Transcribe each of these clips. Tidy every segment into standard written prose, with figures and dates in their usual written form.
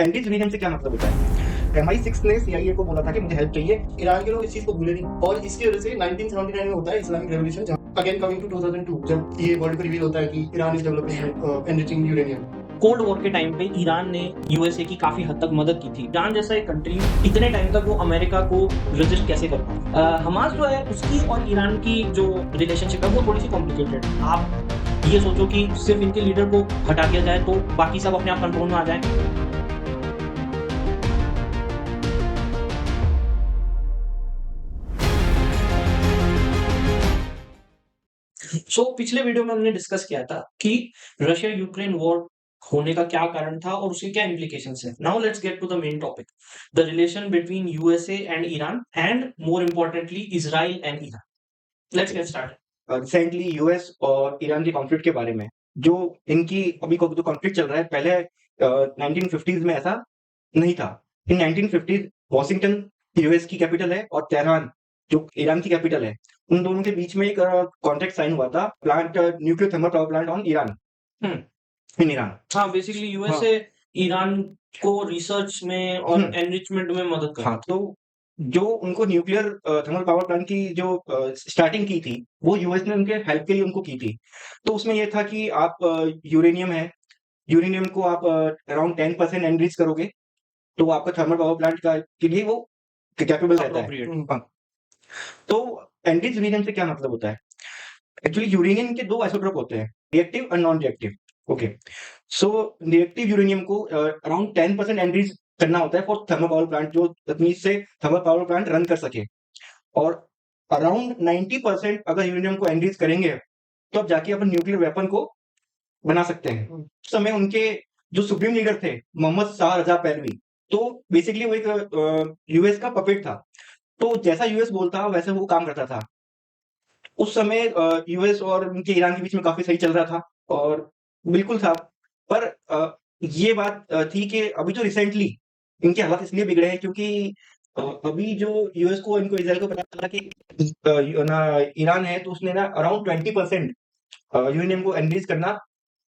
Anti uranium से क्या मतलब होता है? MI6 ने CIA को बोला था कि मुझे हेल्प चाहिए। ईरान के लोग इस चीज को भूले नहीं और इसकी वजह से 1979 में होता है Islamic revolution, again coming to 2002 जब ये वर्ल्ड को रिवील होता है कि Iran is developing enriching uranium. Cold war के टाइम पे ईरान ने यूएसए की काफी हद तक मदद की थी। ईरान जैसा एक कंट्री इतने टाइम तक वो अमेरिका को रेजिस्ट कैसे कर पाता? हमास जो है उसकी और ईरान की जो रिलेशनशिप है वो थोड़ी सी कॉम्प्लिकेटेड। आप ये सोचो कि सिर्फ इनके लीडर को हटा दिया जाए तो बाकी सब अपने आप कंट्रोल में आ जाए। पिछले वीडियो में हमने डिस्कस किया था कि रशिया यूक्रेन वॉर होने का क्या कारण था और उसके क्या इम्प्लीकेशंस है। Now let's get to the main topic, the relation between USA and Iran and more importantly Israel and Iran. Let's get start. Recently US और ईरान के कॉन्फ्लिक्ट के बारे में, जो इनकी अभी को जो कॉन्फ्लिक्ट चल रहा है, पहले 1950s में ऐसा नहीं था। इन 1950s वॉशिंगटन यूएस की कैपिटल है और तेहरान जो ईरान की कैपिटल है, उन दोनों के बीच में एक कॉन्ट्रैक्ट साइन हुआ था, plant nuclear thermal power plant on Iran, in Iran. हाँ, बेसिकली यूएसए ईरान को रिसर्च में और एनरिचमेंट में मदद कर। हाँ, तो जो उनको न्यूक्लियर थर्मल पावर प्लांट की जो स्टार्टिंग की थी, वो यूएस ने उनके हेल्प के लिए उनको की थी। तो उसमें ये था कि आप यूरेनियम है, यूरेनियम को आप अराउंड 10% एनरिच करोगे तो आपका थर्मल पावर प्लांट का के लिए वो कैपेबल रहता है। Appropriate। हाँ। तो एनरिच यूरेनियम से क्या मतलब होता है? एक्चुअली यूरेनियम के दो आइसोटोप होते हैं, रिएक्टिव और नॉन रिएक्टिव। ओके, सो रिएक्टिव यूरेनियम को अराउंड 10% एनरिच करना होता है फॉर थर्मल पावर प्लांट, जो तकनीक से थर्मल पावर प्लांट रन कर सके। और अराउंड 90% अगर यूरेनियम को एनरिच करेंगे तो अब जाके अपन न्यूक्लियर वेपन को बना सकते हैं। उस समय उनके जो सुप्रीम लीडर थे मोहम्मद शाह रजा पहलवी, तो बेसिकली वो एक यूएस का पपेट था। तो जैसा यूएस बोलता वैसे वो काम करता था। उस समय यूएस और उनके ईरान के बीच में काफी सही चल रहा था और बिल्कुल था। पर ये बात थी कि अभी जो रिसेंटली इनके हालात इसलिए बिगड़े हैं क्योंकि अभी जो यूएस को इनको इसराइल को पता चला कि ना ईरान है, तो उसने ना अराउंड 20% यूरेनियम को एनरिच करना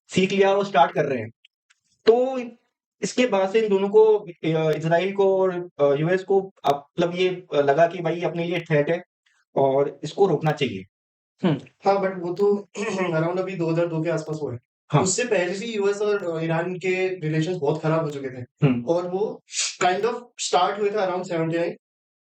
सीख लिया और स्टार्ट कर रहे हैं। तो इसके बाद से इन दोनों को, इसराइल को और यूएस को मतलब ये लगा कि भाई अपने लिए थ्रेट है और इसको रोकना चाहिए। हाँ, बट वो तो अराउंड अभी 2002 के आसपास हुआ है। हाँ। उससे पहले भी यूएस और ईरान के रिलेशंस बहुत खराब हो चुके थे और वो काइंड ऑफ स्टार्ट हुए थे अराउंड 79,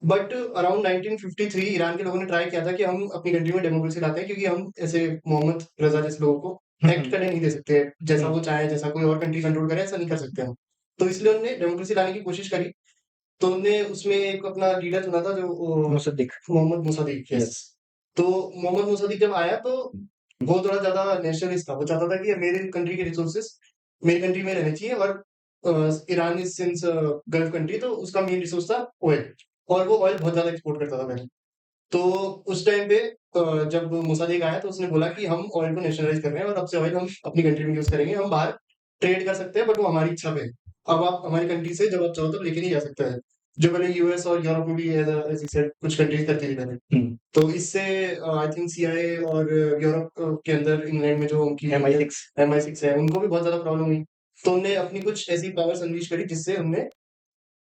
बट अराउंड 1953 ईरान के लोगों ने ट्राई किया था कि हम अपनी कंट्री में डेमोक्रेसी लाते हैं, क्योंकि हम ऐसे मोहम्मद रजा जैसे लोगों को एक्ट करने नहीं दे सकते, जैसा वो चाहे, जैसा कोई और कंट्री कंट्रोल करे, ऐसा नहीं कर सकते हम। तो इसलिए उन्होंने डेमोक्रेसी लाने की कोशिश करी। तो उन्होंने उसमें एक अपना लीडर चुना था, जो मुसद्दिक। मोहम्मद मुसादिक। Yes. तो मोहम्मद मुसादिक जब आया तो वो थोड़ा ज्यादा नेशनलिस्ट था। वो चाहता था कि मेरे कंट्री के रिसोर्सेस मेरी कंट्री में रहने चाहिए, और Iran is since gulf country, तो उसका मेन रिसोर्स था ऑयल, और वो ऑयल बहुत ज्यादा एक्सपोर्ट करता था पहले। तो उस टाइम पे जब मुसादिक आया तो उसने बोला कि हम ऑयल को नेशनलाइज कर रहे हैं और अब से ऑयल हम अपनी कंट्री में यूज करेंगे, हम बाहर ट्रेड कर सकते हैं, बट वो हमारी इच्छा पे है। अब आप हमारी कंट्री से जब आप चाहो तब लेके नहीं जा सकते हैं, जो पहले यूएस और यूरोप में भी एज सेड कुछ कंट्रीज करती थी पहले। तो इससे आई थिंक सीआईए और यूरोप के अंदर इंग्लैंड में जो उनकी MI6 है, उनको भी बहुत ज्यादा प्रॉब्लम हुई। तो उनने अपनी कुछ ऐसी पावर्स अनलीश करी जिससे उनने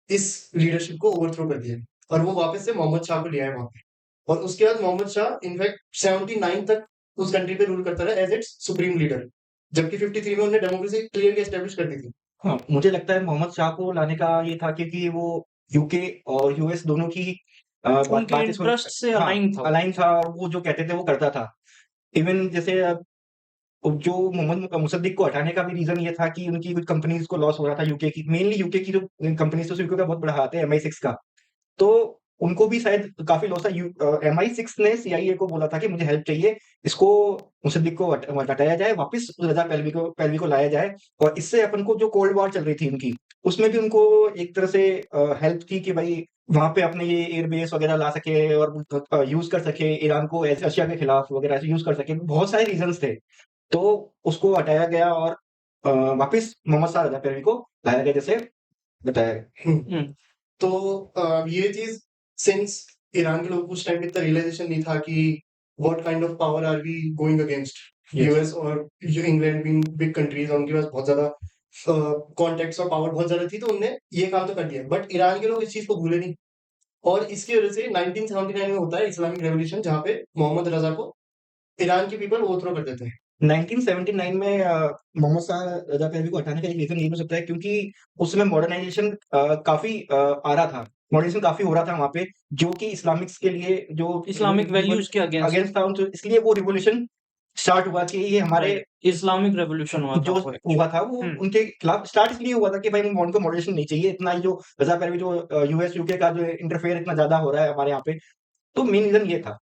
इस लीडरशिप को ओवरथ्रो कर दिया और वो वापस से मोहम्मद शाह को ले आए वहां पे। और उसके बाद मोहम्मद शाह इनफैक्ट 79 तक उस कंट्री पे रूल करता रहा एज इट्स सुप्रीम लीडर, जबकि 53 में उन्होंने डेमोक्रेसी क्लियरली एस्टेब्लिश कर दी थी। हाँ, मुझे लगता है मोहम्मद शाह को लाने का ये था क्योंकि वो यूके और यूएस दोनों की उनके इंटरेस्ट से अलाइन था। अलाइन था और वो जो कहते थे वो करता था। इवन जैसे जो मोहम्मद मुसद्दिक को हटाने का भी रीजन ये था कि उनकी कुछ कंपनीज को लॉस हो रहा था, यूके की, मेनली यूके की जो कंपनीज थी, यूके का बहुत बड़ा हाथ है MI6 का। तो उनको भी शायद काफी लॉस था। MI6 ने CIA को बोला था कि मुझे हेल्प चाहिए, इसको मुसद्दिक को हटाया जाए, वापस रजा पहलवी को लाया जाए। और इससे अपन को जो कोल्ड वॉर चल रही थी उनकी, उसमें भी उनको एक तरह से हेल्प थी कि भाई वहां पे अपने ये एयरबेस वगैरह ला सके और यूज कर सके ईरान को ऐसे रशिया के खिलाफ वगैरह ऐसे यूज कर सके। बहुत सारे रीजंस थे, तो उसको हटाया गया और वापस मोहम्मद शाह रजा पहलवी को लाया गया, जैसे बताया गया। तो ये चीज सिंस ईरान के लोगों को उस टाइम पे इतना रियलाइजेशन नहीं था कि what kind of power are we going against, US और इंग्लैंड बीइंग बिग कंट्रीज, उनके पास बहुत ज्यादा कॉन्टैक्ट्स और पावर बहुत ज़्यादा थी, तो उनने ये काम तो कर दिया। बट ईरान के लोग इस चीज़ को भूले नहीं और इसकी वज़ह से 1979 में होता है इस्लामिक रेवोल्यूशन, जहाँ पे मोहम्मद रज़ा को ईरान के पीपल ओवरथ्रो कर देते हैं। 1979 में मोहम्मद शाह रज़ा पहलवी को हटाने का एक रीज़न ये हो सकता है क्योंकि उस समय मॉडर्नाइज़ेशन काफ़ी आ रहा था। मॉडर्नाइज़ेशन काफ़ी हो रहा था वहाँ पे, जो कि इस्लामिक्स के लिए जो इस्लामिक वैल्यूज के अगेंस्ट अगेंस्ट था, तो इसलिए वो रिवॉल्यूशन स्टार्ट हुआ कि ये हमारे इस्लामिक रेवोल्यूशन हुआ था जो वो actually। हुआ था वो उनके खिलाफ स्टार्ट इसलिए हुआ था कि भाई उनको मॉडरेशन नहीं चाहिए, इतना ही जो रज़ा पहलवी जो यूएस यूके का जो इंटरफेयर इतना ज़्यादा हो रहा है हमारे यहाँ पे, तो मेन रीज़न ये था।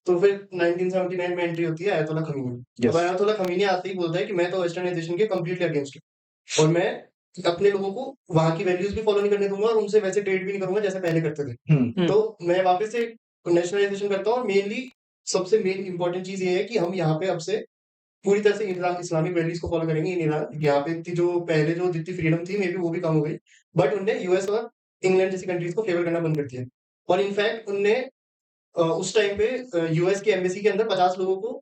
तो फिर 1979 में एंट्री होती है अयातोल्ला खमीनी। अब अयातोल्ला खमीनी आते ही बोलता है कि मैं तो वेस्टर्नाइजेशन के कंप्लीटली अगेंस्ट हूँ और मैं अपने लोगों को वहाँ की वैल्यूज भी फॉलो नहीं करने दूंगा और उनसे वैसे ट्रेड भी नहीं करूंगा जैसे पहले करते थे। तो मैं वापस से नेशनलाइजेशन करता हूँ और मेनली सबसे मेन इंपॉर्टेंट चीज ये है कि हम यहाँ पे अब से पूरी तरह से इस्लामिक वैल्यूज को फॉलो करेंगे इन ईरान। यहाँ पे इतनी जो पहले जो जितनी फ्रीडम थी मे बी वो भी कम हो गई, बट उनने यूएस और इंग्लैंड जैसी कंट्रीज को फेवर करना बंद कर दिया। और इनफैक्ट उनने उस टाइम पे यूएस की एम्बेसी के अंदर 50 लोगों को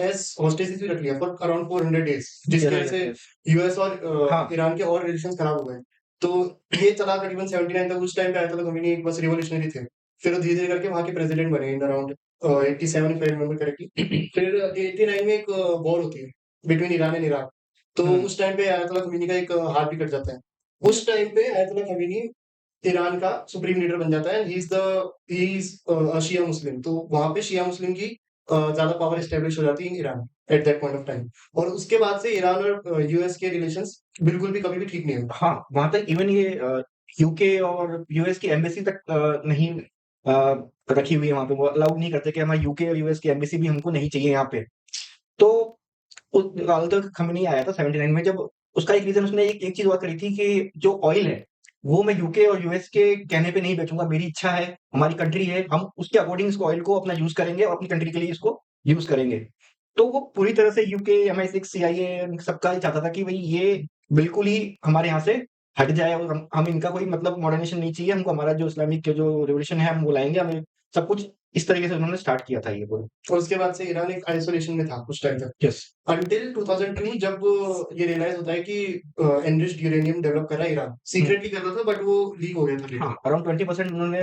एज हॉस्टेजेस भी रख लिया फॉर अराउंड 400 डेज, जिसकी वजह से यूएस और हाँ। ईरान के और रिलेशंस खराब हो गए। तो ये चला तकरीबन 79 तक। उस टाइम पे आयतुल्ला खमीनी एक बस रिवॉल्यूशनरी थे, फिर वो धीरे-धीरे करके वहाँ के प्रेसिडेंट बने in around 87 if I remember correctly. फिर 89 में एक वॉर होती है बिटवीन ईरान एंड इराक। तो उस टाइम पे आयतुल्ला खमीनी का एक हाथ भी कट जाता है। उस टाइम पे आयतुल्ला खमीनी ईरान का सुप्रीम लीडर बन जाता है। ही इज अ शिया मुस्लिम। तो वहाँ पे शिया मुस्लिम की ज़्यादा पावर एस्टेब्लिश हो जाती है in Iran at that point of time. और उसके बाद से ईरान और यूएस के रिलेशंस बिल्कुल भी कभी भी ठीक नहीं हुए। हाँ, वहाँ तक इवन ये यूके और यूएस की एम्बेसी तक नहीं रखी हुई है वहाँ पे, वो अलाउ नहीं करते कि हमारी यूके और यूएस की एम्बेसी भी हमको नहीं चाहिए यहाँ पे। तो अयातुल्ला खमीनी आया था 79 में, जब उसका एक रीज़न उसने एक चीज़ और करी थी कि जो ऑयल है, वो मैं यूके और यूएस के कहने पे नहीं बेचूँगा, मेरी इच्छा है, हमारी कंट्री है, हम उसके अकॉर्डिंग इस ऑयल को अपना यूज़ करेंगे और अपनी कंट्री के लिए इसको यूज़ करेंगे। तो वो पूरी तरह से यूके, MI6, CIA सबका ये चाहता था कि भई ये बिल्कुल ही हमारे यहाँ से हट जाए और हम इनका कोई मतलब मॉडर्नाइज़ेशन नहीं चाहिए, हमको हमारा जो इस्लामिक जो रिवॉल्यूशन है हम वो लाएँगे, हमें सब कुछ इस तरीके से उन्होंने स्टार्ट किया था ये पूरा। और उसके बाद से ईरान एक आइसोलेशन में था कुछ टाइम तक, यस। अंटिल 2002 जब ये रियलाइज होता है कि एनरिच्ड यूरेनियम डेवलप कर रहा है ईरान। सीक्रेटली कर रहा था बट वो लीक हो गया था later। हाँ, अराउंड 20% उन्होंने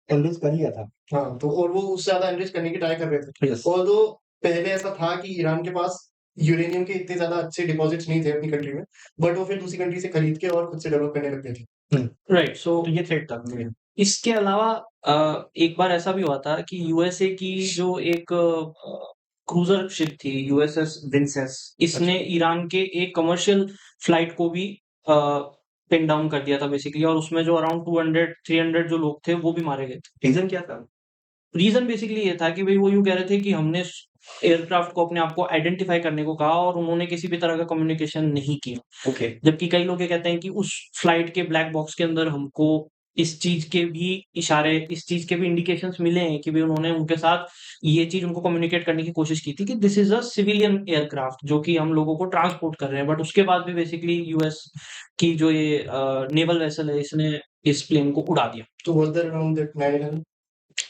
एनरिच कर लिया था। हाँ, तो और वो उससे ज़्यादा एनरिच करने की ट्राई कर रहे थे। यस। ऑल्दो पहले ऐसा था कि ईरान के पास यूरेनियम के इतने ज़्यादा अच्छे डिपॉजिट्स नहीं थे अपनी कंट्री में, बट वो फिर दूसरी कंट्री से खरीद के और खुद से डेवलप करने लग गए थे। राइट। सो तो ये थ्रेट था मेन। इसके अलावा एक बार ऐसा भी हुआ था कि यूएसए की जो एक क्रूजर शिप थी यूएसएस विंसेस, इसने ईरान के एक कमर्शियल फ्लाइट को भी पिन डाउन कर दिया था बेसिकली, और उसमें जो अराउंड 200-300 जो लोग थे वो भी मारे गए थे। रीज़न क्या था? रीजन बेसिकली ये था कि भाई वो यूँ कह रहे थे कि हमने एयरक्राफ्ट को अपने आप को आइडेंटिफाई करने को कहा और उन्होंने किसी भी तरह का कम्युनिकेशन नहीं किया। ओके। जबकि कई लोग ये कहते हैं कि उस फ्लाइट के ब्लैक बॉक्स के अंदर हमको इस चीज़ के भी इशारे, इस चीज़ के भी इंडिकेशंस मिले हैं कि भई उन्होंने उनके साथ ये चीज़ उनको कम्युनिकेट करने की कोशिश की थी कि this is a civilian aircraft जो कि हम लोगों को ट्रांसपोर्ट कर रहे हैं। बट उसके बाद भी बेसिकली यूएस की जो ये नेवल वेसल है, इसने इस प्लेन को उड़ा दिया। तो was there around that 9/11?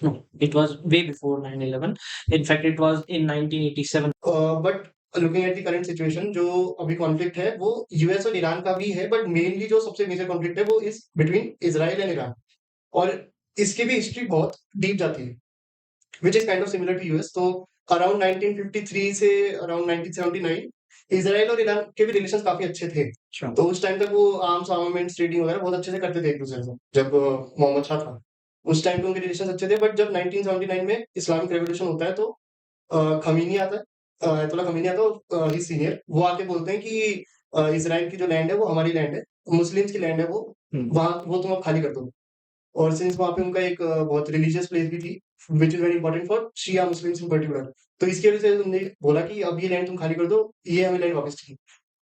No, it was way before 9/11. In fact, it was in 1987. But looking at the current situation, जो अभी कॉन्फ्लिक्ट है वो यूएस और ईरान का भी है, बट मेनली जो सबसे मेजर कॉन्फ्लिक्ट है वो is between Israel and Iran. और इसकी भी हिस्ट्री बहुत डीप जाती है, which is kind of similar to US. तो अराउंड 1953 से अराउंड 1979 इजराइल और ईरान के भी रिलेशन काफी अच्छे थे। अच्छा। तो उस टाइम तक वो आर्म्स आर्मामेंट्स ट्रेडिंग वगैरह बहुत अच्छे से करते थे एक दूसरे से, जब मोहम्मद शाह था उस टाइम पे उनके रिलेशन अच्छे थे। बट जब 1979 में इस्लामिक रेवोल्यूशन होता है तो खमीनी आता है, अयतुल्ला खमीनी आता है और हिज सीनियर, वो आके बोलते हैं कि इजराइल की जो लैंड है वो हमारी लैंड है, मुस्लिम्स की लैंड है वो, वहाँ वो तुम अब खाली कर दो। और सिंस वहाँ पे उनका एक बहुत रिलीजियस प्लेस भी थी which is very important for Shia Muslims in particular, तो इसकी वजह से उन्होंने बोला कि अब ये लैंड तुम खाली कर दो, ये हमें लैंड वापस चाहिए।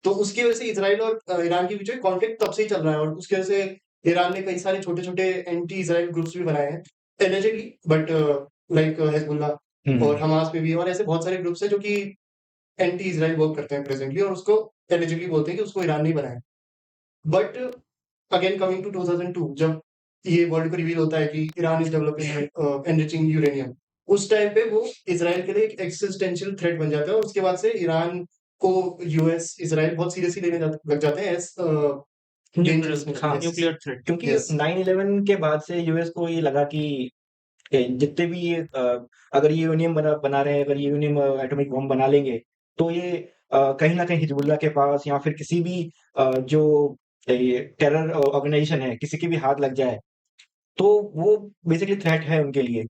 तो उसकी वजह से इजराइल और ईरान के बीच में कॉन्फ्लिक्ट तब से ही चल रहा है। और उसकी वजह से ईरान ने कई सारे छोटे-छोटे एंटी इजराइल ग्रुप्स भी बनाए हैं एलिजेडली, बट लाइक हिजबुल्लाह और हमास में भी, और ऐसे बहुत सारे ग्रुप्स हैं जो कि एंटी इजराइल वर्क करते हैं प्रेजेंटली और उसको एलिजिबली बोलते हैं कि उसको ईरान ने बनाया। बट अगेन कमिंग टू 2002 जब ये वर्ल्ड को रिवील होता है कि Iran is developing enriching uranium, उस टाइम पे वो इजराइल के लिए एक एक्सिस्टेंशियल थ्रेट बन जाता है और उसके बाद से ईरान को यूएस इजराइल बहुत सीरियसली लेने लग जाते हैं एज डेंजरस नेशन। हाँ यस न्यूक्लियर थ्रेट क्योंकि यस 9/11 के बाद से यूएस को ये लगा कि जितने भी ये अगर ये यूरेनियम बना रहे हैं, अगर ये यूरेनियम एटॉमिक बॉम्ब बना लेंगे, तो ये कहीं न कहीं हिजबुल्लाह के पास या फिर किसी भी जो ये टेरर ऑर्गेनाइज़ेशन है, किसी के भी हाथ लग जाए, तो वो बेसिकली थ्रेट है उनके लिए।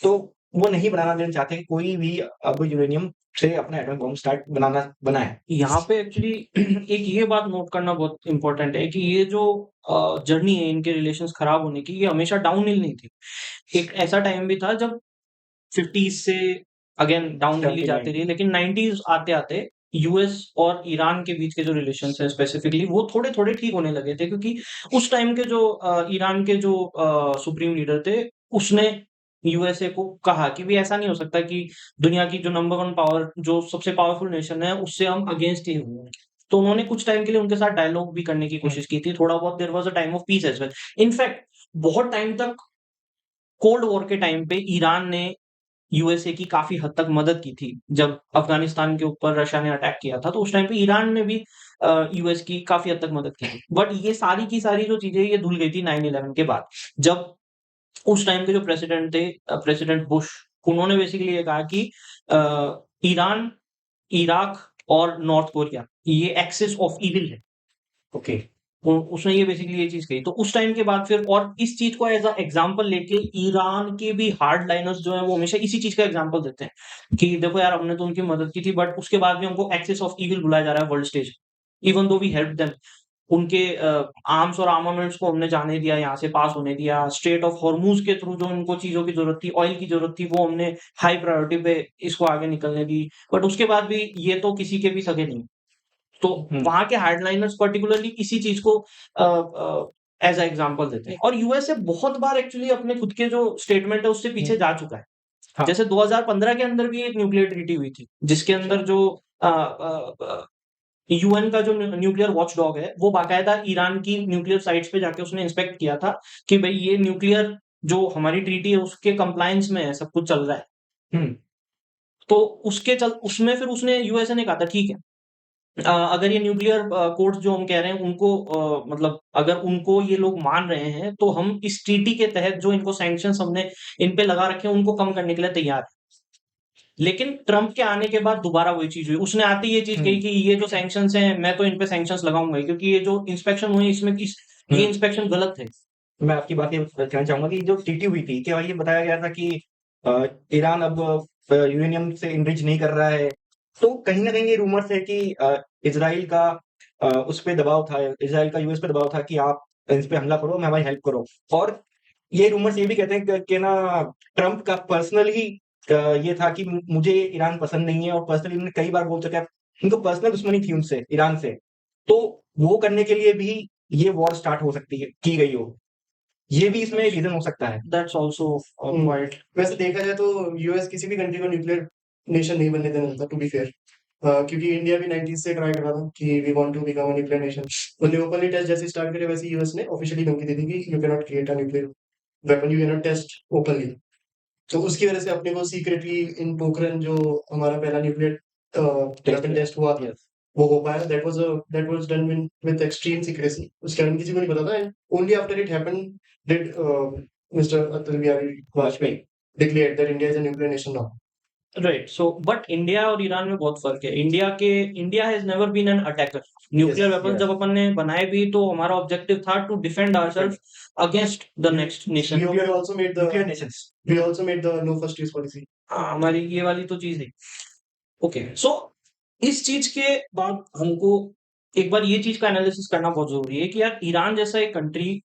तो वो नहीं बनाना देना चाहते कि कोई भी अब यूरेनियम से अपना एटॉमिक बॉम्ब बनाए। यहाँ पे एक्चुअली एक ये बात नोट करना बहुत इम्पोर्टेंट है कि ये जो जर्नी है इनके रिलेशंस खराब होने की, ये हमेशा डाउनहिल नहीं थी। एक ऐसा टाइम भी था जब 50s से अगेन डाउनहिल ही 79 जाती रही, लेकिन 90s आते-आते यूएस और ईरान के बीच के जो रिलेशंस हैं स्पेसिफिकली वो थोड़े-थोड़े ठीक होने लगे थे, क्योंकि उस टाइम के जो ईरान के जो सुप्रीम लीडर थे, उसने यूएसए को कहा कि भी ऐसा नहीं हो सकता कि दुनिया की जो नंबर 1 पावर, जो सबसे पावरफुल नेशन है, उससे हम अगेंस्ट ही हुए हैं। तो उन्होंने कुछ टाइम के लिए उनके साथ डायलॉग भी करने की कोशिश की थी, थोड़ा बहुत there was a time of peace as well. In fact बहुत टाइम तक कोल्ड वॉर के टाइम पे ईरान ने यूएसए की काफ़ी हद तक मदद की थी। जब अफ़गानिस्तान के ऊपर रशिया ने अटैक किया था, तो उस टाइम पे ईरान ने भी यूएस की काफ़ी हद तक मदद की थी। बट ये सारी की सारी जो चीज़ें ये धुल गई थी 9/11 के बाद। जब उस टाइम के जो प्रेसिडेंट थे प्रेसिडेंट बुश, उन्होंने बेसिकली ये कहा कि ईरान, इराक और नॉर्थ कोरिया ये एक्सिस ऑफ ईविल है। ओके। उसने ये बेसिकली ये चीज़ कही। तो उस टाइम के बाद फिर और इस चीज़ को एज़ अ एग्ज़ाम्पल लेके ईरान के भी हार्डलाइनर्स जो हैं वो हमेशा इसी चीज़ का एग्ज़ाम्पल देते हैं कि देखो यार, हमने तो उनकी मदद की थी, बट उसके बाद भी हमको एक्सिस ऑफ ईविल बुलाया जा रहा है world stage. Even though we helped them. उनके आर्म्स और आर्मामेंट्स को हमने जाने दिया, यहाँ से पास होने दिया। स्ट्रेट ऑफ हॉर्मूज़ के थ्रू जो उनको चीज़ों की ज़रूरत थी, ऑयल की ज़रूरत थी, वो हमने हाई प्रायोरिटी पे इसको आगे निकलने दी। बट उसके बाद भी ये तो किसी के भी सगे नहीं। तो वहाँ के हार्डलाइनर्स पर्टिकुलरली इसी चीज़ को एज़ अ एग्ज़ाम्पल देते हैं। और यूएसए बहुत बार एक्चुअली अपने खुद के जो स्टेटमेंट है उससे पीछे जा चुका है। हाँ। जैसे 2015 के अंदर भी एक न्यूक्लियर ट्रीटी हुई थी, जिसके अंदर जो यूएन का जो न्यूक्लियर वॉचडॉग है, वो बाकायदा ईरान की न्यूक्लियर साइट्स पे जाके उसने इंस्पेक्ट किया था कि भई ये न्यूक्लियर जो हमारी ट्रीटी है उसके कंप्लायंस में है, सब कुछ चल रहा है। हुँ। तो उसमें फिर उसने यूएसए ने कहा था ठीक है, अगर ये न्यूक्लियर कोड्स जो हम कह रहे हैं उनको मतलब अगर उनको ये लोग मान रहे हैं, तो हम इस ट्रीटी के तहत जो इनको सैंक्शंस हमने इन पे लगा रखे हैं उनको कम करने के लिए तैयार हैं। लेकिन ट्रम्प के आने के बाद दोबारा वही चीज़ हुई। उसने आते ही ये चीज़ कही कि ये जो सैंक्शंस हैं, मैं तो इन पे सैंक्शंस लगाऊँगा ही, क्योंकि ये जो इंस्पेक्शन हुए इसमें ये इंस्पेक्शन गलत है। मैं आपकी बात ये कहना चाहूँगा कि जो ट्रीटी हुई थी, क्या ये बताया गया था कि ईरान अब यूरेनियम से एनरिच नहीं कर रहा है। तो कहीं न कहीं ये रूमर्स है कि इज़राइल का उस पे दबाव था, इज़राइल का यूएस पे दबाव था कि आप इस पे हमला करो, हमारी हेल्प करो। और ये रूमर्स ये भी कहते हैं कि ना ट्रम्प का पर्सनली ये था कि मुझे ईरान पसंद नहीं है, और पर्सनली उन्होंने कई बार बोल चुका है, उनको पर्सनल दुश्मनी थी उनसे, ईरान से। तो वो करने के लिए भी ये वॉर स्टार्ट हो सकती है, की गई हो। ये भी इसमें रीज़न हो सकता है। दैट्स आल्सो क्वाइट वैसे देखा जाए तो यूएस किसी भी कंट्री को न्यूक्लियर नेशन नहीं बनने देना चाहता, टू बी फेयर। क्योंकि इंडिया भी 90s से ट्राई कर रहा था कि we want to become a nuclear nation. उन्होंने ओपनली टेस्ट जैसे स्टार्ट करे, वैसे यूएस ने ऑफिशियली धमकी दे दी कि you can not create a nuclear weapon, you can not test openly. तो उसकी वजह से अपने को सीक्रेटली इन पोखरन जो हमारा पहला न्यूक्लियर वेपन टेस्ट हुआ था, यस। वो हो पाया। That was done with extreme secrecy. उसके बारे में किसी को नहीं पता था। Only after it happened did mister Atal Bihari Vajpayee declare that India is a nuclear nation now. Right. So but India और ईरान में बहुत फर्क है। India has never been an attacker. Nuclear weapon yes. जब अपन ने बनाए भी, तो हमारा ऑब्जेक्टिव था to defend ourselves against the next nation. We also made the nuclear nations. we also made the no first use policy. हमारी ये वाली तो चीज है। ओके, सो इस चीज के बाद हमको एक बार ये चीज का एनालिसिस करना बहुत जरूरी है कि यार ईरान जैसा एक कंट्री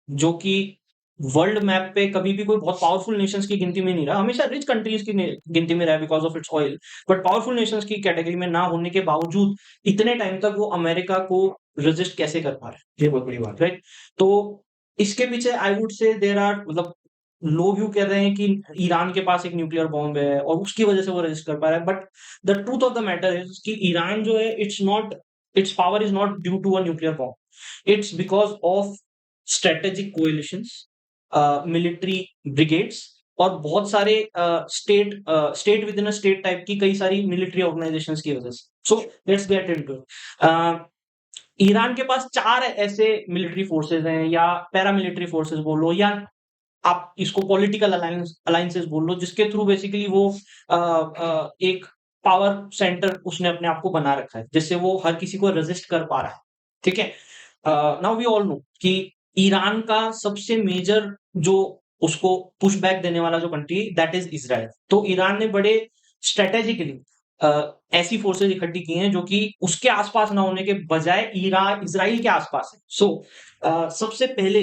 जो कि वर्ल्ड मैप पे कभी भी कोई बहुत पावरफुल नेशंस की गिनती में नहीं रहा, हमेशा रिच कंट्रीज की गिनती में रहा because of its oil, but powerful Nations की कैटेगरी में ना होने के बावजूद इतने टाइम तक वो अमेरिका को रेजिस्ट कैसे कर पा रहे हैं, ये बहुत बड़ी बात है। राइट? तो इसके पीछे I would say there are, मतलब लोग यूँ कह रहे हैं कि ईरान के पास एक न्यूक्लियर बॉम्ब है और उसकी वजह से वो रेजिस्ट कर पा रहा है, but the truth of the matter is कि ईरान जो है, its power is not due to a nuclear bomb, it's because of strategic coalitions, military brigades और बहुत सारे state within a state type की कई सारी मिलिट्री ऑर्गेनाइजेशंस की वजह से। So let's get into Iran के पास 4 ऐसे मिलिट्री फोर्सेस हैं या पैरामिलिट्री फोर्सेस बोलो या आप इसको पॉलिटिकल अलायंसेस बोल लो जिसके थ्रू बेसिकली वो एक पावर सेंटर उसने अपने आप को बना रखा है जिससे वो हर किसी को रेजिस्ट कर पा रहा है। ठीक है। नाउ वी ऑल नो कि ईरान का सबसे मेजर जो उसको पुश बैक देने वाला जो कंट्री दैट इज इजराइल। तो ईरान ने बड़े स्ट्रेटेजिकली ऐसी फोर्सेस इकट्ठी की हैं जो कि उसके आसपास ना होने के बजाय इजराइल के आसपास है। सो सबसे पहले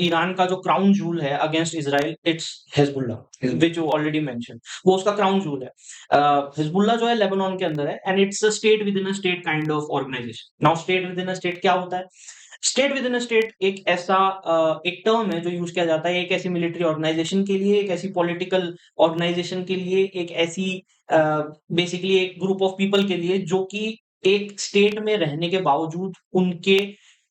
ईरान का जो क्राउन जूल है against Israel it's Hezbollah which you already mention. वो उसका क्राउन जूल है। हिजबुल्ला जो है लेबनान के अंदर है and it's a state within a state kind of organisation. Now state within a state क्या होता है? State within a state एक ऐसा एक टर्म है जो यूज किया जाता है एक ऐसी मिलिट्री ऑर्गेनाइजेशन के लिए, एक ऐसी पॉलिटिकल ऑर्गेनाइजेशन के लिए, एक ऐसी बेसिकली एक ग्रुप ऑफ पीपल के लिए जो कि एक स्टेट में रहने के बावजूद उनके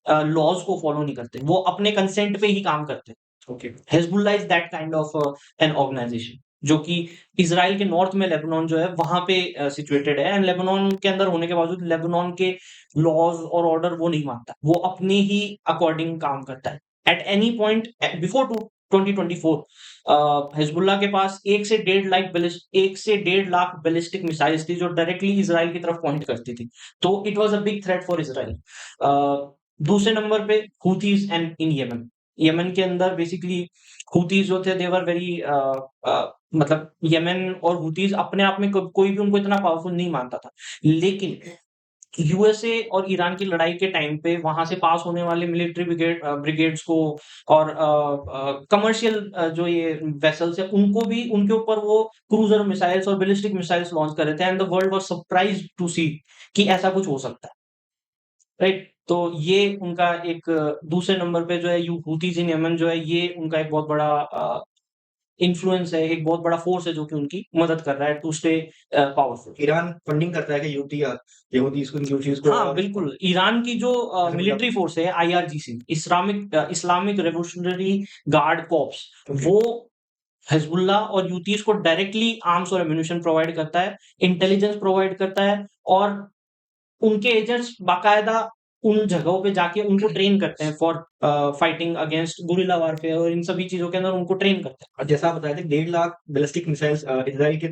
लॉज को फॉलो नहीं करते, वो अपने कंसेंट पे ही काम करते हैं। Okay Hezbollah is that kind of an organisation जो कि इजराइल के नॉर्थ में लेबनान जो है वहां पे सिचुएटेड है एंड लेबनान के अंदर होने के बावजूद लेबनान के लॉज और ऑर्डर वो नहीं मानता, वो अपने ही अकॉर्डिंग काम करता है। At any point before 2024 Hezbollah के पास 1 से 1.5 लाख बैलिस्टिक मिसाइल्स थी जो डायरेक्टली इजराइल की तरफ पॉइंट करती थी। तो it was a big threat for Israel. दूसरे नंबर पे हुथीज एंड इन यमन। यमन के अंदर बेसिकली हुथीज जो थे देवर वेरी मतलब यमन और हुथीज अपने आप में कोई भी उनको इतना पावरफुल नहीं मानता था, लेकिन यूएसए और ईरान की लड़ाई के टाइम पे वहां से पास होने वाले मिलिट्री ब्रिगेड्स को और कमर्शियल जो ये वेसल्स है उनको भी उनके ऊपर वो क्रूजर मिसाइल्स और बैलिस्टिक मिसाइल्स लॉन्च कर रहे थे and the world was surprised to see कि ऐसा कुछ हो सकता है। राइट। तो ये उनका एक दूसरे नंबर पे जो है हुथीज इन यमन जो है ये उनका एक बहुत बड़ा इन्फ्लुएंस है, एक बहुत बड़ा फोर्स है जो कि उनकी मदद कर रहा है to stay powerful. Iran funding करता है कि यूथीज को हाँ बिल्कुल। ईरान की जो मतलब मिलिट्री फोर्स है IRGC Islamic revolutionary guard corps Okay. वो हिजबुल्ला और यूतीस को डायरेक्टली आर्म्स और एम्यूनिशन प्रोवाइड करता है, इंटेलिजेंस प्रोवाइड करता है और उनके एजेंट्स बाकायदा उन जगहों पे जाके उनको ट्रेन करते हैं for fighting against guerrilla warfare और इन सभी चीजों के अंदर उनको ट्रेन करते हैं। और जैसा आप बताए थे 1.5 लाख बैलिस्टिक मिसाइल्स इजराइल के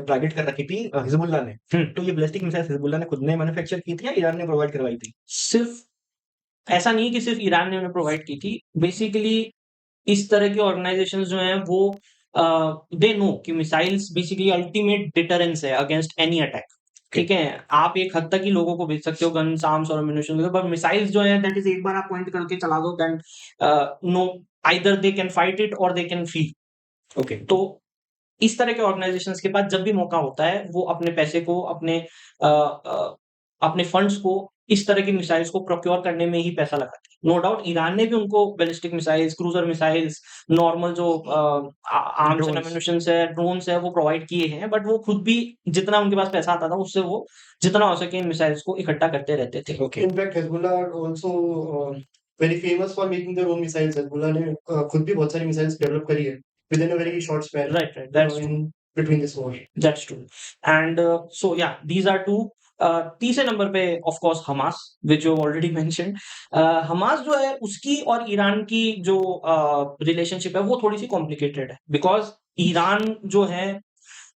टारगेट कर रखी थी हिजबुल्ला ने। तो ये बैलिस्टिक मिसाइल्स हिजबुल्ला ने खुद ने मैन्युफैक्चर की थी या ईरान ने प्रोवाइड करवाई थी? सिर्फ ऐसा नहीं कि सिर्फ ईरान ने उन्हें प्रोवाइड की थी, बेसिकली इस तरह की ऑर्गेनाइजेशंस जो हैं वो दे नो कि मिसाइल्स बेसिकली अल्टीमेट डिटरेंस है अगेंस्ट एनी अटैक। ठीक है, आप एक हद तक ही लोगों को भेज सकते हो गन्स, आर्म्स और एम्यूनिशन, बट मिसाइल्स जो है दैट इज एक बार आप पॉइंट करके चला दो then no either they can fight it और दे कैन फ्ली। ओके तो इस तरह के ऑर्गेनाइजेशंस के पास जब भी मौका होता है वो अपने पैसे को अपने फंड्स को इस तरह की मिसाइल्स को प्रोक्योर करने में ही पैसा लगाते हैं। नो डाउट ईरान ने भी उनको ballistic missiles, cruiser missiles, normal जो आर्म्स एंड Drones. एम्यूनिशंस है, ड्रोन्स है वो प्रोवाइड किए हैं, बट वो खुद भी जितना उनके पास पैसा आता था उससे वो जितना हो सके इन मिसाइल्स को इकट्ठा करते रहते थे। Okay In fact, Hezbollah are also very famous for making their own missiles. Hezbollah ने खुद भी बहुत सारी missiles develop करी है within a very short span right right, that's in between this war. That's true. And so yeah, these are two. तीसरे number पे of course Hamas which you already mentioned. Hamas जो है उसकी और Iran की जो रिलेशनशिप है वो थोड़ी सी कॉम्प्लिकेटेड है बिकॉज ईरान जो है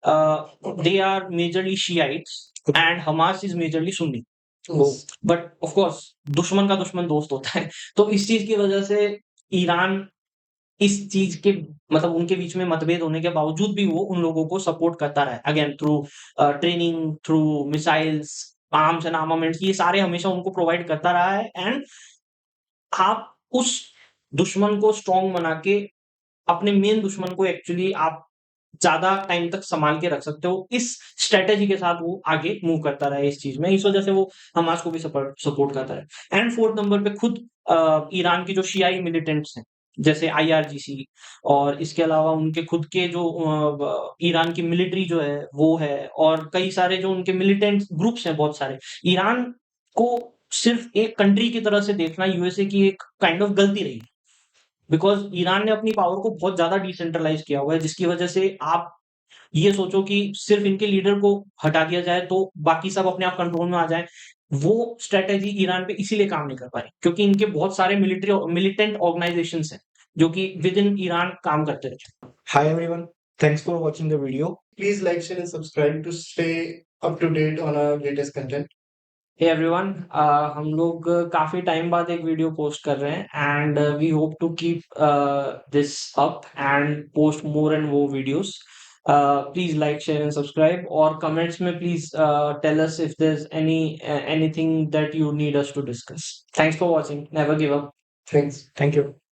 they are majorly Shiites and Hamas is majorly Sunni. But of course दुश्मन का दुश्मन दोस्त होता है, तो इस चीज की वजह से ईरान इस चीज के मतलब उनके बीच में मतभेद होने के बावजूद भी वो उन लोगों को सपोर्ट करता रहा है again through training, through missiles, arms and armaments, ये सारे हमेशा उनको प्रोवाइड करता रहा है। एंड आप उस दुश्मन को स्ट्रॉन्ग बना के अपने मेन दुश्मन को एक्चुअली आप ज्यादा टाइम तक संभाल के रख सकते हो, इस स्ट्रेटेजी के साथ वो आगे मूव करता रहा है इस चीज में, इस वजह से वो हमास को भी सपोर्ट करता है। एंड फोर्थ नंबर पे खुद ईरान की जो शियाई मिलिटेंट्स हैं जैसे आईआरजीसी और इसके अलावा उनके खुद के जो ईरान की मिलिट्री जो है वो है और कई सारे जो उनके मिलिटेंट ग्रुप्स हैं बहुत सारे। ईरान को सिर्फ एक कंट्री की तरह से देखना यूएसए की एक काइंड ऑफ गलती रही बिकॉज ईरान ने अपनी पावर को बहुत ज्यादा डिसेंट्रलाइज किया हुआ है जिसकी वजह से आप ये सोचो कि सिर्फ इनके लीडर को हटा दिया जाए तो बाकी सब अपने आप कंट्रोल में आ जाए। वो स्ट्रैटेजी ईरान पे इसीलिए काम नहीं कर पा रही क्योंकि इनके बहुत सारे मिलिटेंट ऑर्गेनाइजेशंस हैं जो कि विद इन ईरान काम करते रहते हैं। Hi everyone, thanks for watching the video. Please like, share, and subscribe to stay up to date on our latest content. Hey everyone, हम लोग काफी टाइम बाद एक वीडियो पोस्ट कर रहे हैं and we hope to keep this up and post more and more videos. Please like, share and subscribe और comments में please tell us if there is anything that you need us to discuss. Thanks for watching, never give up. Thanks. Thank you.